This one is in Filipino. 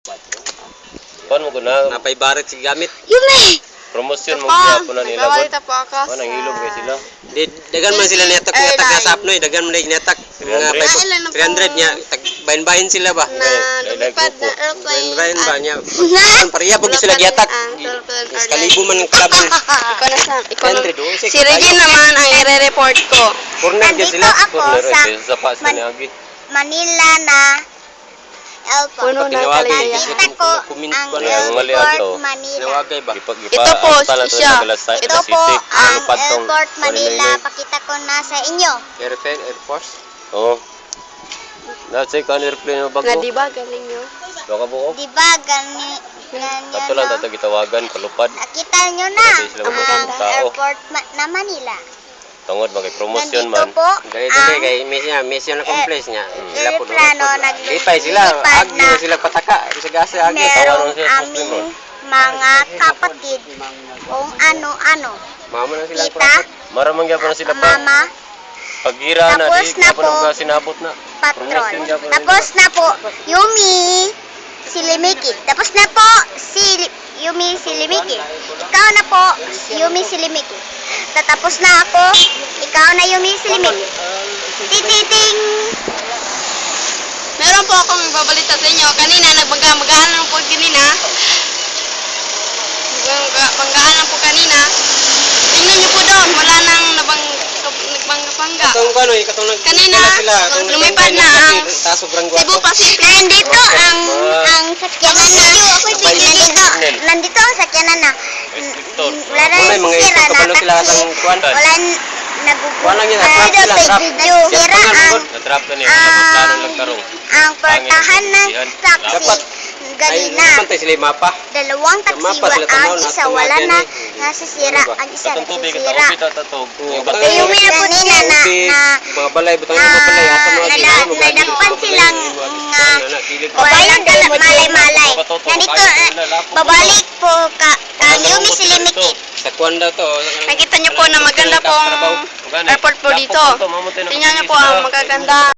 Kuan mo na Napay barat si gamit. Yume! promosyon mo gyapon na nila Nagkawali kon. ta po akas. Kuan ang hilom kay sila. Dagan man sila niyatak nga tag sa apnoy, dagan man niyatak. Nga 300 niya tag bayin-bayin sila ba. Na lumipad na airplane. Bayin ba niya. Ang pariya pag sila giyatak. Kalibo man ang club. Ikaw na sa, ikaw na. 100, Si Regine naman ang i-report ko. Corner gyud sila. Ako sa Sa pas ni Agi. Manila na airport. Puno na Tinawagin, kalaya. Nakita ko ang airport Manila. Nawagay ba? Ito po, siya. Ito po ang airport Manila. Pakita ko na sa inyo. Air Force. Oh. Na check kan airplane mo Nga bago. di ba galing yun? Do ka buok. Di ba ganyan Kato lang no? tatag gitawagan palupad. Nakita nyo na Para sa ilang ang tao. airport na Manila. Tungod magay promosyon Nandito man. po Dali ang kay mission accomplish niya. Sila po aeroplano Lipay sila, naglilipad agi na na sila pataka sa gasa agi. merong Tawanan siya sa aming Supreme mga kapatid kung ano-ano. Mama na sila Tita, Maramang gyapon na sila pa. mama, Pagira na Tapos di na pa po. nung sinabot na. patron. Promotion gyapon na Tapos na po, Yumi Silimiki. Tapos na po, Yumi Silimiki. Ikaw na po, Yumi Silimiki. Tatapos na ako, ikaw na Yumi Silimiki. Tititing! Meron po akong ibabalita sa inyo. Kanina, nagbanggaan lang po kanina. Nagbanggaan lang po kanina. Tingnan niyo po doon. Wala nang nagbangga-bangga. Katong kano, katong Kanina, sila, lumipad na ang sobrang Cebu Pacific. Nandito ang sakyanan na. Nandito ang sakyanan na. Wala na Wala yung mga sira ito na kabalo sila taxi. sa kuan. Wala Wala yun, nagugulat. trap sila, trap. Sira Na-trap na niya. Plano lang tarong. ang portahan ng taxi. Dapat ay Ganina. naman tayo sila mapa. Dalawang taxi Mapa sila ang tanaw, isa natamagan wala na eh. nasisira. Ang isa Katong tubig at nasisira. ubit at tatog. Kaya yung kanina na Mga balay, butang mga balay, asa mga nadakpan silang walang malay-malay. Nandito, babalik po ang Yumi Silimiki. Sa kuan daw to. Nakita niyo po na maganda pong airport po dito. Tingnan niyo po ang magaganda